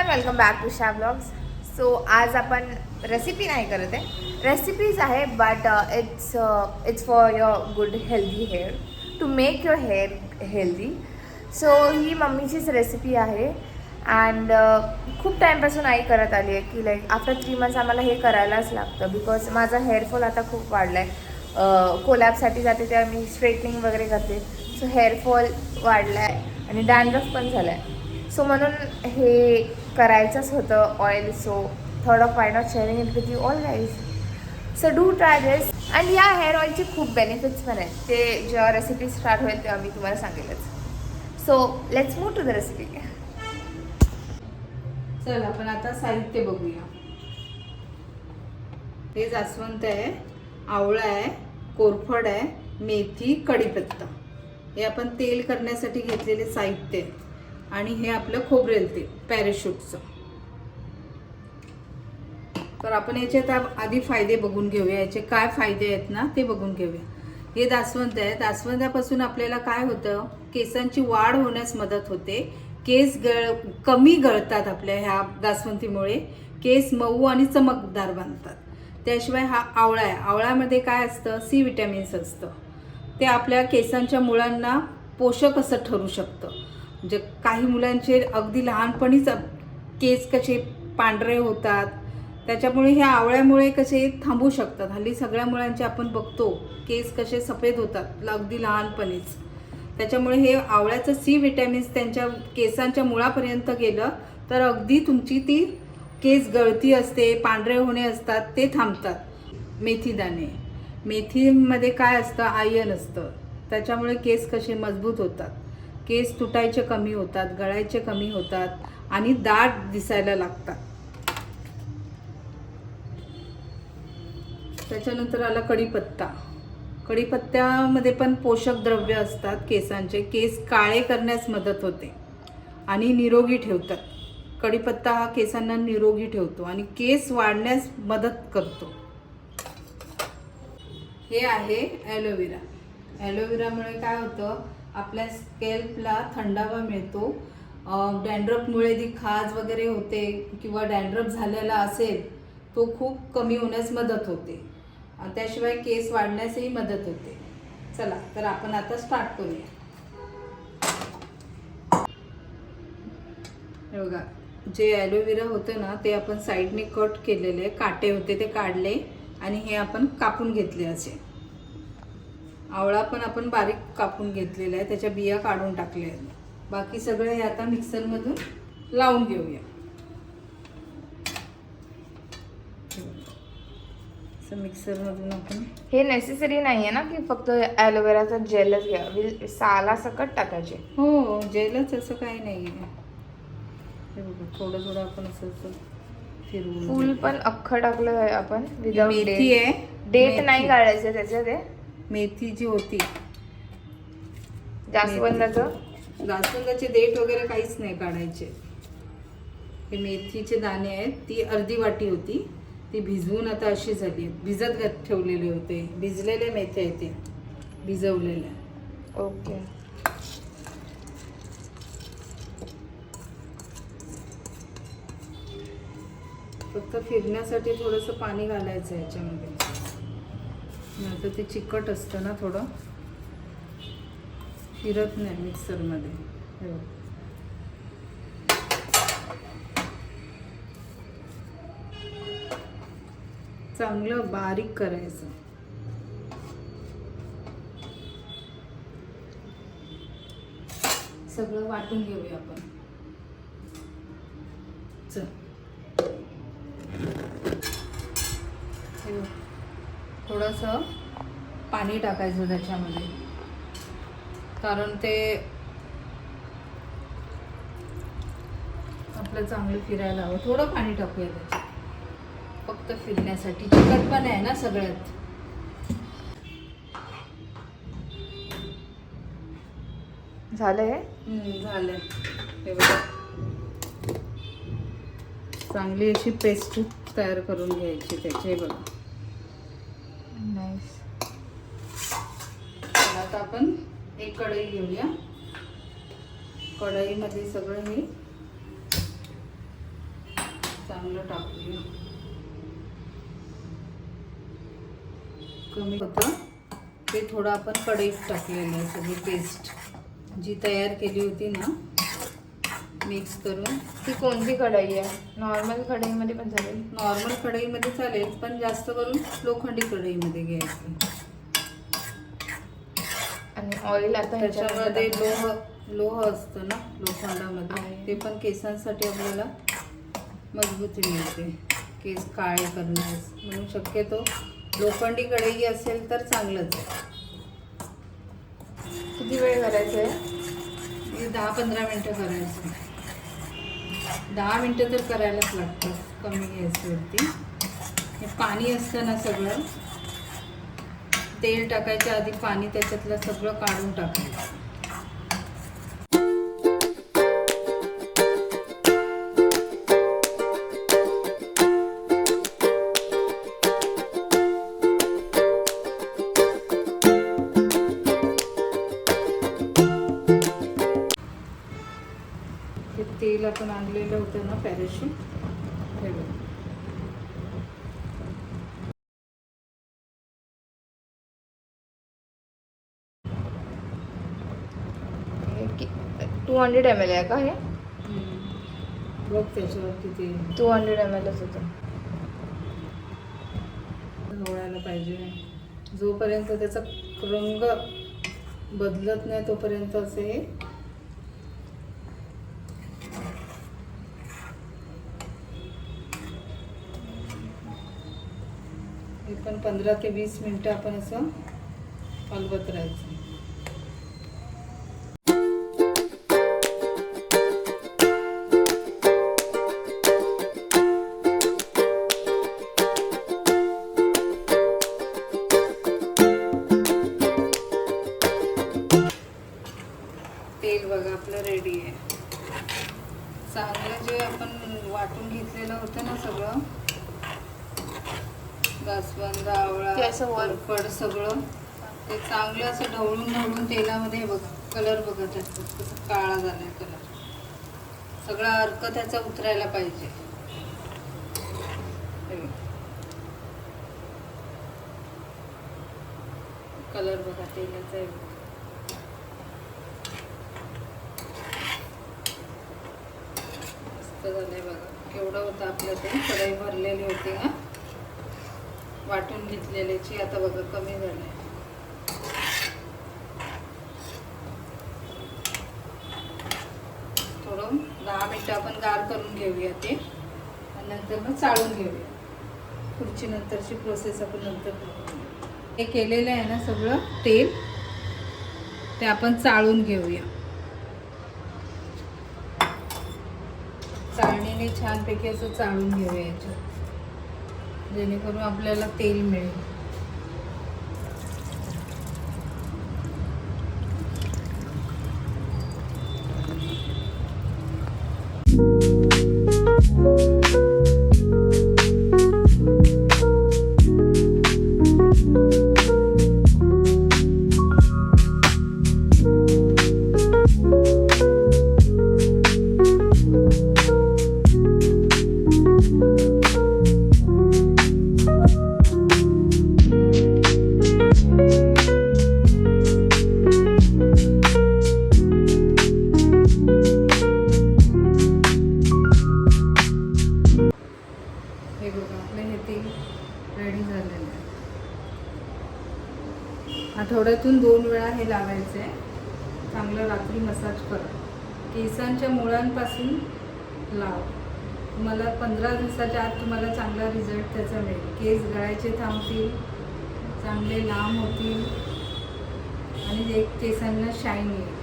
Everyone, welcome back to शा blogs. So आज आपण रेसिपी नाही करत आहे, रेसिपीज आहे but it's for your good healthy hair, to make your hair healthy. So ही मम्मीचीच रेसिपी आहे अँड खूप टाईमपासून आई करत आली आहे की लाईक आफ्टर 3 मंथ्स आम्हाला हे करायलाच लागतं बिकॉज माझा हेअरफॉल आता खूप वाढला आहे. कोलॅबसाठी जाते तेव्हा मी स्ट्रेटनिंग वगैरे करते, सो हेअरफॉल वाढला आहे आणि डॅन्ड्रफ पण झाला आहे. सो म्हणून हे करायचंच होतं oil. So thought of why not sharing it with you all guys. So do try this. And या हेअर ऑइलचे खूप बेनिफिट्स पण आहेत, ते जेव्हा रेसिपी स्टार्ट होईल तेव्हा मी तुम्हाला सांगेलच. So let's move to the recipe. चल आपण आता साहित्य बघूया. हे जास्वंद आहे, आवळा आहे, कोरफड आहे, मेथी, कढीपत्ता. हे आपण तेल करण्यासाठी घेतलेले साहित्य आहे. आणि हे आपलं खोबरेल तेल पॅराशूटचं. तर आपण याचे आधी फायदे बघून घेऊया. याचे काय फायदे आहेत ना ते बघून घेऊया. हे जास्वंद आहे. जास्वंदापासून आपल्याला काय होतं, केसांची वाढ होण्यास मदत होते. केस कमी गळतात आपल्या ह्या जास्वंदीमुळे. केस मऊ आणि चमकदार बनतात. त्याशिवाय हा आवळा आहे. आवळ्यामध्ये काय असतं, सी विटॅमिन्स असतं. ते आपल्या केसांच्या मुळांना पोषक असं ठरू शकतं. म्हणजे काही मुलांचे अगदी लहानपणीच केस कसे पांढरे होतात, त्याच्यामुळे ह्या आवळ्यामुळे कसे थांबू शकतात. हल्ली सगळ्या मुलांचे आपण बघतो केस कसे सफेद होतात अगदी लहानपणीच. त्याच्यामुळे हे आवळ्याचं सी विटॅमिन्स त्यांच्या केसांच्या मुळापर्यंत गेलं तर अगदी तुमची ती केस गळती असते, पांढरे होणे असतात, ते थांबतात. मेथीदाणे, मेथीमध्ये काय असतं, आयर्न असतं. त्याच्यामुळे केस कसे मजबूत होतात, केस तुटायचे कमी होतात, गळायचे कमी होतात आणि दाट दिसायला लागतात. त्याच्यानंतर आला कढीपत्ता. कढीपत्त्यामध्ये पण पोषक द्रव्य असतात केसांचे. केस काळे करण्यास मदत होते आणि निरोगी ठेवतात. कढीपत्ता हा केसांना निरोगी ठेवतो आणि केस वाढण्यास मदत करतो. हे आहे ॲलोवेरा. ॲलोवेरामुळे काय होतं, आपल्या स्कॅल्पला थंडावा मिळतो. डॅन्ड्रफमुळे जी खाज वगैरे होते किंवा डॅन्ड्रफ झालेला असेल तो खूप कमी होण्यास मदत होते. त्याशिवाय केस वाढण्यासही मदत होते. चला तर आपण आता स्टार्ट करूया. हे बघा, जे ॲलोवेरा होतं ना ते आपण साईडने कट केलेले, काटे होते ते काढले आणि हे आपण कापून घेतले. असे आवळा पण आपण बारीक कापून घेतलेला आहे, त्याच्या बिया काढून टाकल्या आहेत. बाकी सगळे हे आता मिक्सरमधून लावून घेऊया. मिक्सरमधून आपण, हे नेसेसरी नाही आहे ना की फक्त ॲलोवेराचा जेलच घ्या, साला सकट टाकायचे. हो जेलच, असं काही नाही आहे. हे बघा, थोडं थोडं आपण असं फिरवून. फुल पण अख्खं टाकलं आहे आपण, विदाउट मेथी आहे. डेट नाही काढायचं त्याच्यात. ते मेथी जी होती जास्वंदाचे देठ वगैरे काहीच नाही काढायचे. हे मेथीचे दाणे आहेत. ती अर्धी वाटी होती, ती भिजवून आता अशी झाली. भिजत ठेवलेले होते, भिजलेले मेथी आहेत ते, भिजवलेल्या. ओके. फक्त फिरण्यासाठी थोडंसं पाणी घालायचं याच्यामध्ये, नाहीतर ते चिकट असतं ना, थोडं फिरत नाही मिक्सरमध्ये. चांगलं बारीक करायचं. सगळं वाटून घेऊया आपण. चल थोडंसं पाणी टाकायचं त्याच्यामध्ये, कारण ते आपलं चांगलं फिरायला हवं. थोडं पाणी टाकूया त्याच्यात, फक्त फिरण्यासाठी. चिकट पण आहे ना सगळ्यात. झालंय. झालंय. हे बघा, चांगली अशी पेस्ट तयार करून घ्यायची त्याची. बघा, नाईस. आता आपण एक कढई घेऊया. कढईमध्ये सगळं हे चांगलं टाकूया. कमी होतं ते थोडं आपण कढईत टाकलेलं आहे. सगळी पेस्ट जी तयार केली होती ना मिक्स करून. ती कोणती कढई आहे? नॉर्मल कढईमध्ये पण चालेल? नॉर्मल कढईमध्ये चालेल, पण जास्त करून लोखंडी कढईमध्ये घ्यायची. आणि ऑइल आता त्याच्यामध्ये लोह असतं ना लोखंडामध्ये, ते पण केसांसाठी आपल्याला मजबूती मिळते, केस काळे करण्यास. म्हणून शक्यतो लोखंडी कढई असेल तर चांगलंच आहे. किती वेळ करायचं आहे? 10-15 मिनटं करायचं. 10 मिनटं तर करायलाच लागतं कमी गॅसवरती. हे पाणी असतं ना सगळं, तेल टाकायच्या आधी पाणी त्याच्यातलं सगळं काढून टाकायचं. ते तेल आपण आणलेलं होतं ना पॅराशूट, हे बघ. 200 ml आहे का हे? बघ त्याच्यावरती ते 200 mlच होतं. ढवळायला पाहिजे. जोपर्यंत त्याचा रंग बदलत नाही तोपर्यंत असे हे पण 15 ते 20 मिनिटं आपण असं हलवत राहायचं. तेल बघा आपलं रेडी आहे. चांगलं जे आपण वाटून घेतलेलं होतं ना सगळं, जास्वंद, आवळा, ते असं वर- कोरफड सगळं, ते चांगलं असं ढवळून तेलामध्ये बघा. कलर बघा त्याचा कसं काळा झालाय कलर. सगळा अर्क त्याचा उतरायला पाहिजे. कलर बघा तेलाचा आहे. मस्त झालंय बघा. केवढं होतं आपलं ते, कढई भरलेली होती ना वाटून घेतलेल्याची. आता बघा कमी झालंय. थोडं 10 मिनिटं आपण गार करून घेऊया ते, आणि नंतर मग चाळून घेऊया. पुढची नंतरची प्रोसेस आपण नंतर करू. हे केलेलं आहे ना सगळं तेल, ते आपण चाळून घेऊया. चाळणीने छानपैकी असं चाळून घेऊया याच्यात, जेणेकरून आपल्याला तेल मिळेल. हे बघा आपलं हे तेल रेडी झालेलं आहे. आठवड्यातून 2 वेळा हे लावायचं आहे. चांगलं रात्री मसाज करा. केसांच्या मुळांपासून लाव. तुम्हाला 15 दिवसाच्या आत तुम्हाला चांगला रिझल्ट त्याचा मिळेल. केस गळायचे थांबतील, चांगले लांब होतील, आणि केसांना शाईन येईल.